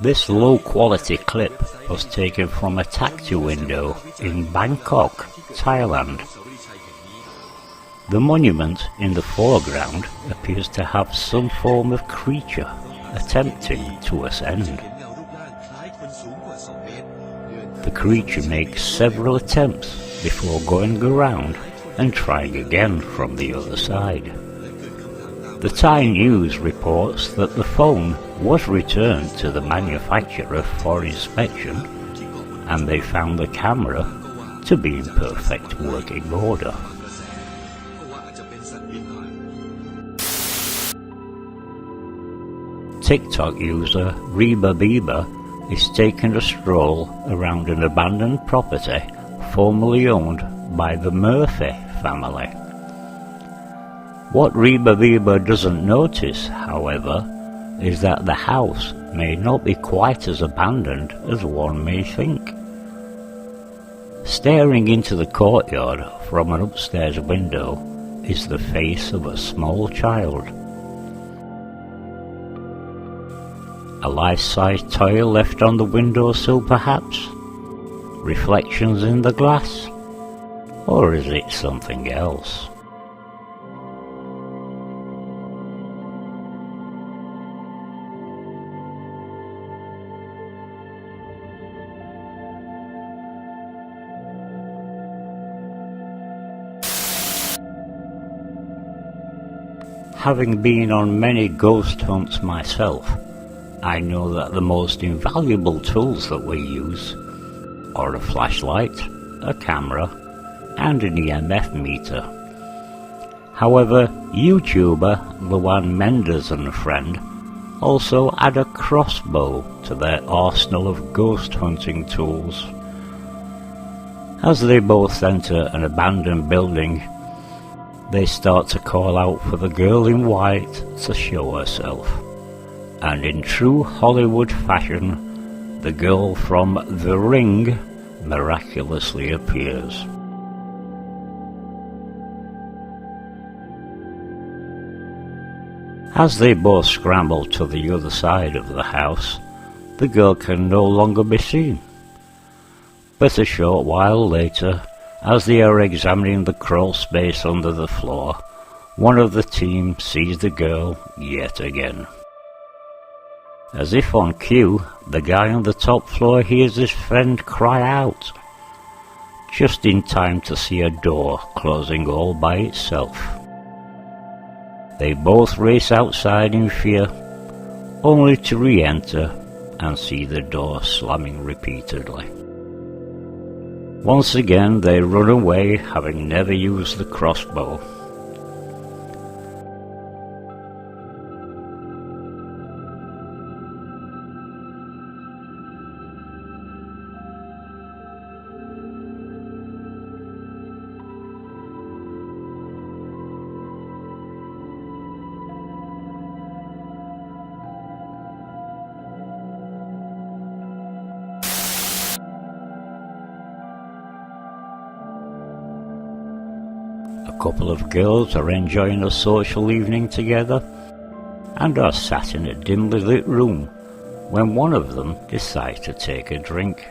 This low-quality clip was taken from a taxi window in Bangkok, Thailand. The monument in the foreground appears to have some form of creature attempting to ascend. The creature makes several attempts before going around and trying again from the other side. The Thai news reports that the phone was returned to the manufacturer for inspection, and they found the camera to be in perfect working order. TikTok user Reba Bieber is taking a stroll around an abandoned property formerly owned by the Murphy family. What Reba Bieber doesn't notice, however, is that the house may not be quite as abandoned as one may think. Staring into the courtyard from an upstairs window is the face of a small child. A life-size toy left on the windowsill perhaps? Reflections in the glass? Or is it something else? Having been on many ghost hunts myself, I know that the most invaluable tools that we use are a flashlight, a camera, and an EMF meter. However, YouTuber Luan Mendes and a friend also add a crossbow to their arsenal of ghost hunting tools. As they both enter an abandoned building, they start to call out for the girl in white to show herself. And in true Hollywood fashion, the girl from The Ring miraculously appears. As they both scramble to the other side of the house, the girl can no longer be seen. But a short while later, as they are examining the crawl space under the floor, one of the team sees the girl yet again. As if on cue, the guy on the top floor hears his friend cry out, just in time to see a door closing all by itself. They both race outside in fear, only to re-enter and see the door slamming repeatedly. Once again they run away, having never used the crossbow. A couple of girls are enjoying a social evening together and are sat in a dimly lit room when one of them decides to take a drink.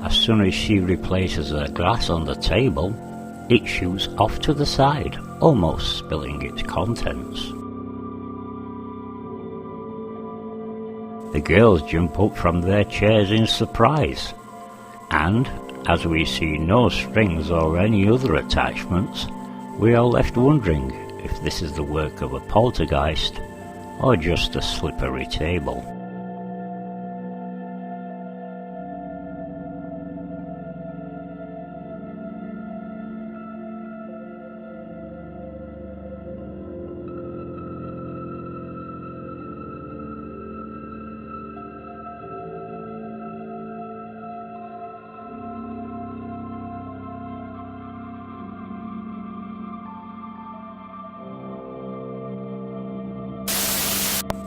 As soon as she replaces her glass on the table, it shoots off to the side, almost spilling its contents. The girls jump up from their chairs in surprise, and as we see no strings or any other attachments, we are left wondering if this is the work of a poltergeist or just a slippery table.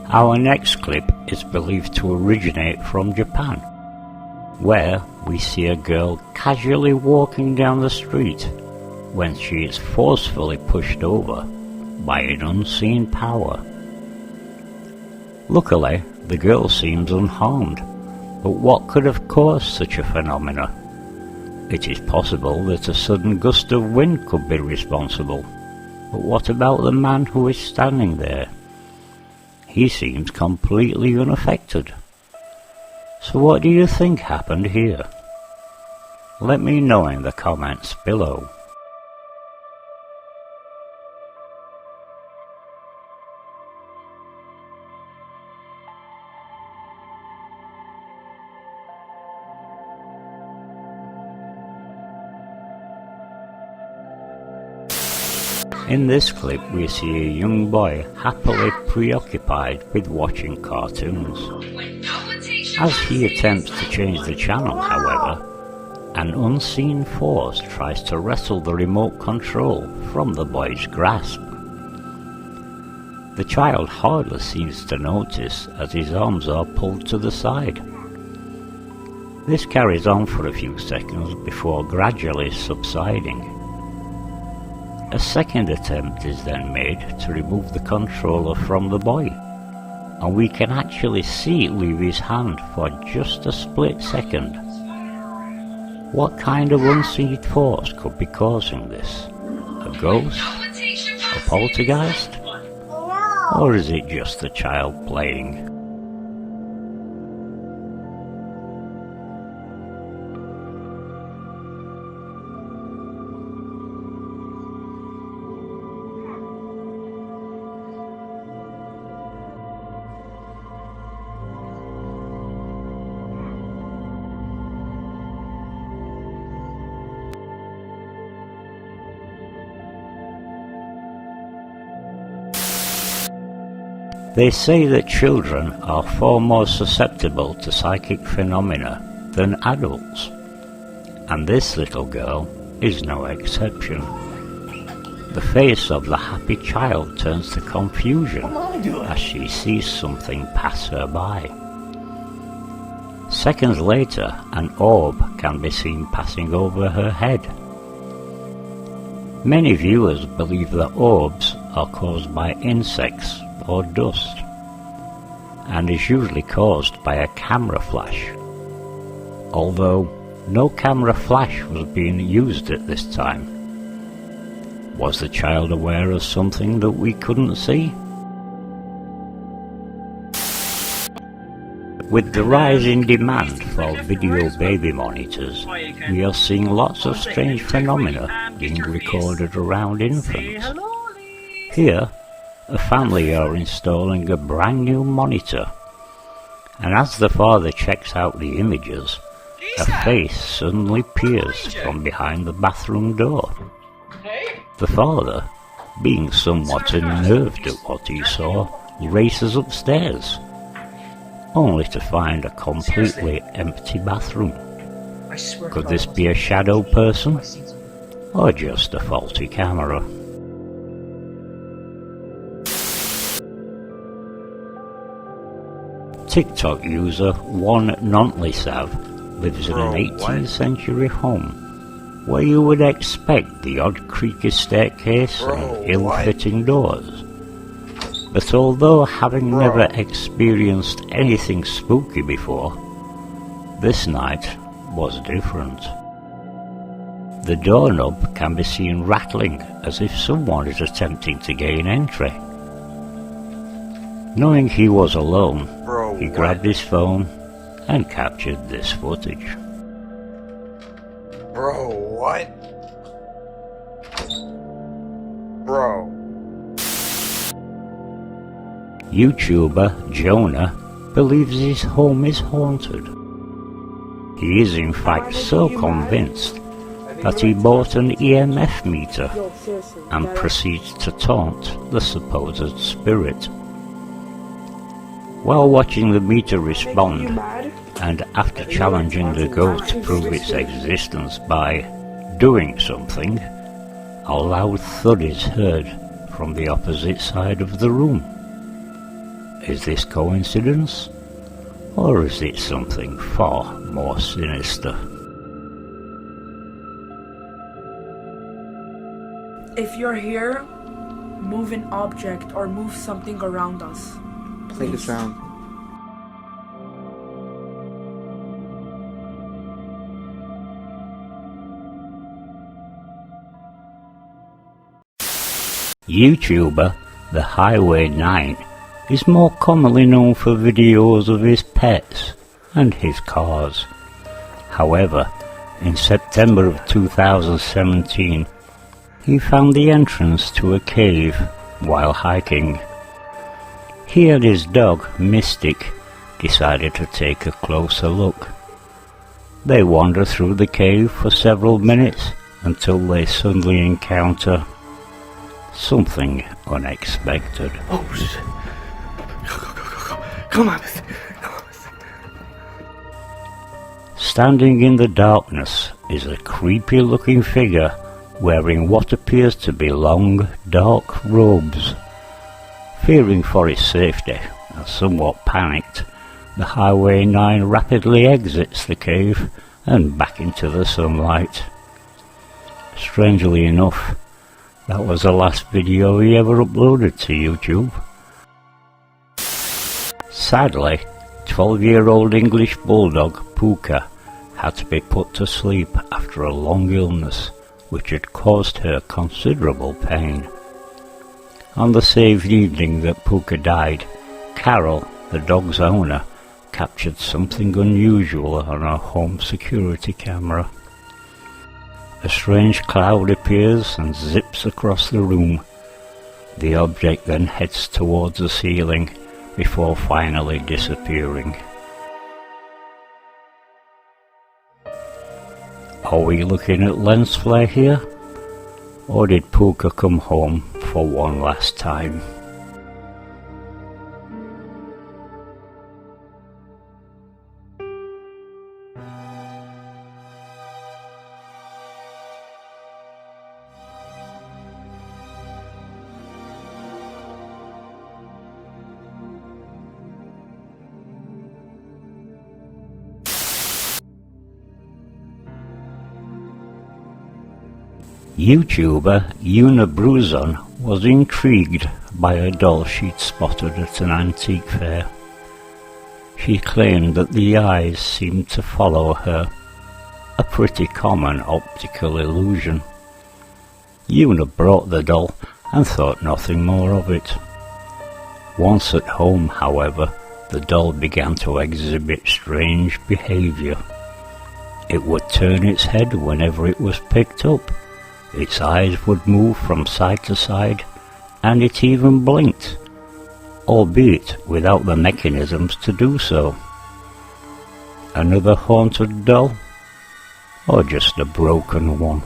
Our next clip is believed to originate from Japan, where we see a girl casually walking down the street when she is forcefully pushed over by an unseen power. Luckily, The girl seems unharmed, but what could have caused such a phenomena? It is possible that a sudden gust of wind could be responsible, but what about the man who is standing there? He seems completely unaffected. So what do you think happened here? Let me know in the comments below. In this clip we see a young boy happily preoccupied with watching cartoons. As he attempts to change the channel, however, an unseen force tries to wrestle the remote control from the boy's grasp. The child hardly seems to notice as his arms are pulled to the side. This carries on for a few seconds before gradually subsiding. A second attempt is then made to remove the controller from the boy, and we can actually see it leave his hand for just a split second. What kind of unseen force could be causing this? A ghost? A poltergeist? Or is it just a child playing? They say that children are far more susceptible to psychic phenomena than adults, and this little girl is no exception. The face of the happy child turns to confusion as she sees something pass her by. Seconds later, an orb can be seen passing over her head. Many viewers believe that orbs are caused by insects or dust, and is usually caused by a camera flash, although no camera flash was being used at this time. Was the child aware of something that we couldn't see? With the rise in demand for video baby monitors, we are seeing lots of strange phenomena being recorded around infants. Here, a family are installing a brand new monitor, and as the father checks out the images, a face suddenly peers from behind the bathroom door. The father, being somewhat unnerved at what he saw, races upstairs, only to find a completely empty bathroom. Could this be a shadow person, or just a faulty camera? TikTok user One Sav lives in an 18th century home where you would expect the odd creaky staircase and ill-fitting doors. But although having never experienced anything spooky before, this night was different. The doorknob can be seen rattling as if someone is attempting to gain entry. Knowing he was alone, he grabbed his phone and captured this footage. Bro, what? Bro. YouTuber Jonah believes his home is haunted. He is in fact so convinced that he bought an EMF meter and proceeds to taunt the supposed spirit. While watching the meter respond, and after challenging the ghost to prove its existence by doing something, a loud thud is heard from the opposite side of the room. Is this coincidence, or is it something far more sinister? If you're here, move an object or move something around us. Play the Please. sound. YouTuber The Highway 9 is more commonly known for videos of his pets and his cars. However, in September of 2017, he found the entrance to a cave while hiking. He and his dog, Mystic, decided to take a closer look. They wander through the cave for several minutes until they suddenly encounter something unexpected. Oh shit. Go. Come on. Standing in the darkness is a creepy looking figure wearing what appears to be long, dark robes. Fearing for his safety and somewhat panicked, the Highway 9 rapidly exits the cave and back into the sunlight. Strangely enough, that was the last video he ever uploaded to YouTube. Sadly, 12-year-old English bulldog Puka had to be put to sleep after a long illness which had caused her considerable pain. On the same evening that Puka died, Carol, the dog's owner, captured something unusual on her home security camera. A strange cloud appears and zips across the room. The object then heads towards the ceiling before finally disappearing. Are we looking at lens flare here? Or did Puka come home for one last time? YouTuber Una Bruzon was intrigued by a doll she'd spotted at an antique fair. She claimed that the eyes seemed to follow her, a pretty common optical illusion. Una brought the doll and thought nothing more of it. Once at home, however, the doll began to exhibit strange behaviour. It would turn its head whenever it was picked up. Its eyes would move from side to side, and it even blinked, albeit without the mechanisms to do so. Another haunted doll? Or just a broken one?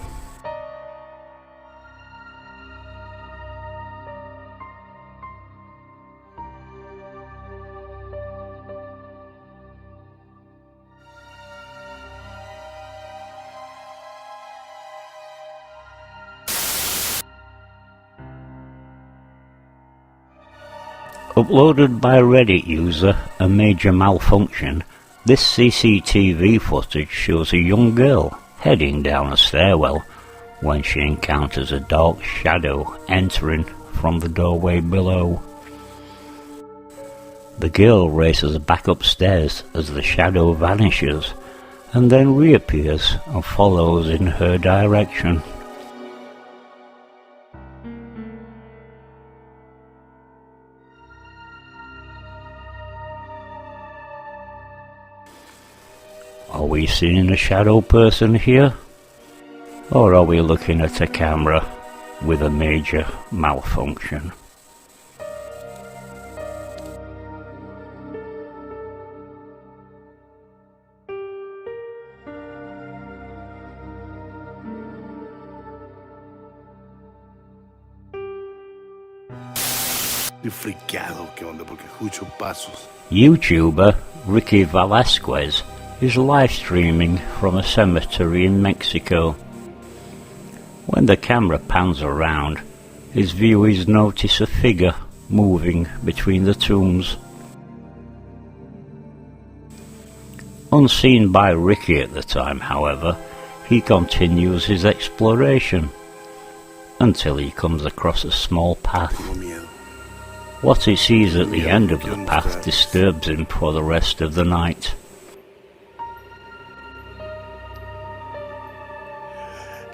Uploaded by a Reddit user, A Major Malfunction, this CCTV footage shows a young girl heading down a stairwell when she encounters a dark shadow entering from the doorway below. The girl races back upstairs as the shadow vanishes and then reappears and follows in her direction. Are we seeing a shadow person here? Or are we looking at a camera with a major malfunction? Estoy friqueado, ¿qué onda? Porque escucho pasos. YouTuber Ricky Velasquez is live streaming from a cemetery in Mexico. When the camera pans around, his viewers notice a figure moving between the tombs. Unseen by Ricky at the time, however, he continues his exploration until he comes across a small path. What he sees at the end of the path disturbs him for the rest of the night.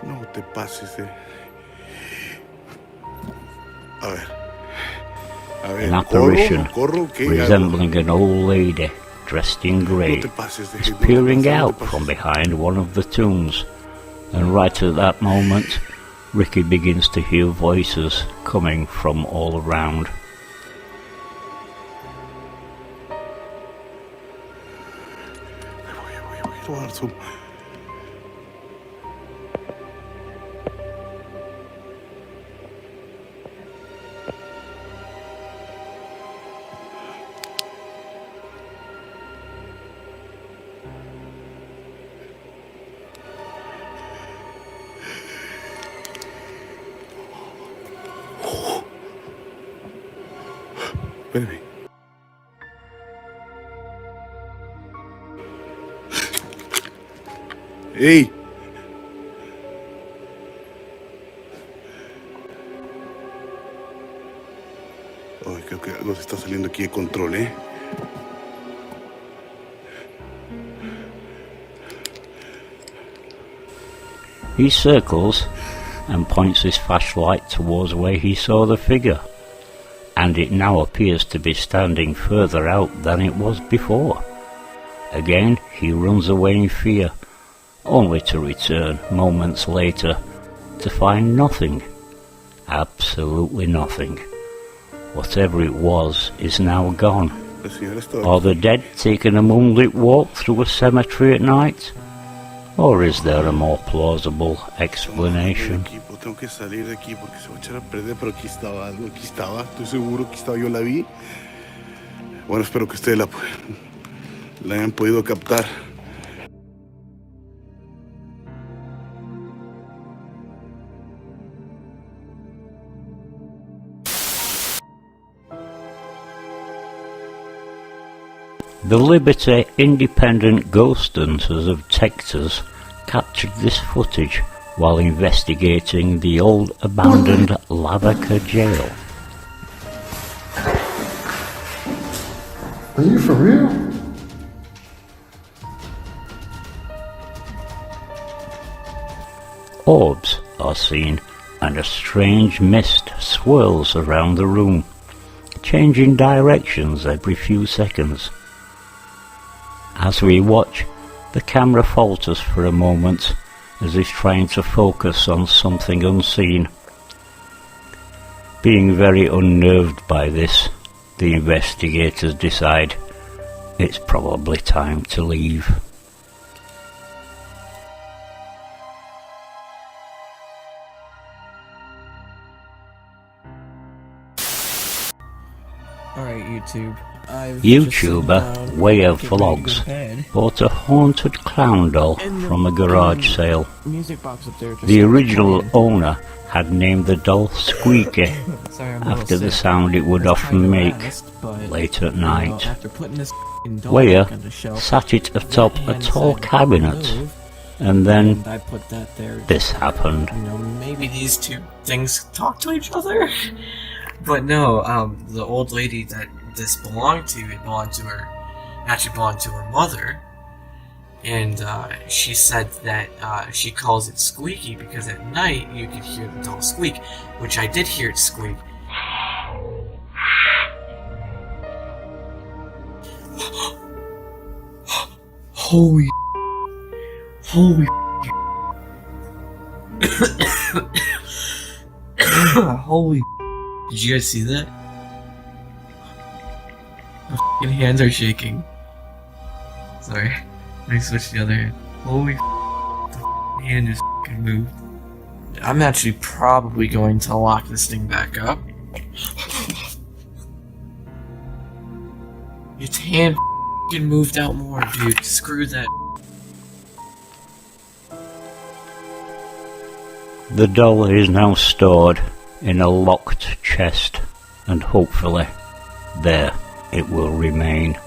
No te pases, A ver. A ver, An apparition corro, ¿qué hago? resembling an old lady dressed in grey No te pases de is no te peering pases, no out te from pases. behind one of the tombs, and right at that moment Ricky begins to hear voices coming from all around. Voy a dar zoom. Espérame. ¡Ey! Ay, creo que algo se está saliendo aquí de control, ¿eh? He circles and points his flashlight towards where he saw the figure, and it now appears to be standing further out than it was before. Again he runs away in fear, only to return moments later to find nothing. Absolutely nothing. Whatever it was is now gone. La señora está... Are the dead taking a moonlit walk through a cemetery at night? Or is there a more plausible explanation? Tengo que salir de aquí porque se va a echar a perder, pero aquí estaba algo, aquí estaba, estoy seguro que estaba, yo la vi. Bueno, espero que ustedes la hayan podido captar. The Liberty Independent Ghost Hunters of Texas captured this footage while investigating the old abandoned Lavaca jail. Are you for real? Orbs are seen and a strange mist swirls around the room, changing directions every few seconds. As we watch, the camera falters for a moment as if trying to focus on something unseen. Being very unnerved by this, the investigators decide it's probably time to leave. Alright, YouTube. I've just sitting YouTuber down, Way of getting ready to go Vlogs to bed, bought a haunted clown doll and from a garage sale. music box up there just The started original playing. owner had named the doll Squeaky Sorry, I'm a little after the sick. sound it would I was often trying make to rest, but, late at you know, night. after putting this doll Weyer back on the shelf, sat it that atop a hand tall decided to cabinet, move, and then and I put that there. this happened. You know, maybe these two things talk to each other. But no, the old lady that this belonged to, it belonged to her, actually belonged to her mother. And she said that she calls it squeaky because at night you could hear the doll squeak, which I did hear it squeak. Holy holy did you guys see that? My f***ing hands are shaking. Sorry, let me switch the other hand. Holy the f***ing hand just f***ing moved. I'm actually probably going to lock this thing back up. Its hand f***ing moved out more, dude. Screw that. The doll is now stored in a locked chest, and hopefully there it will remain.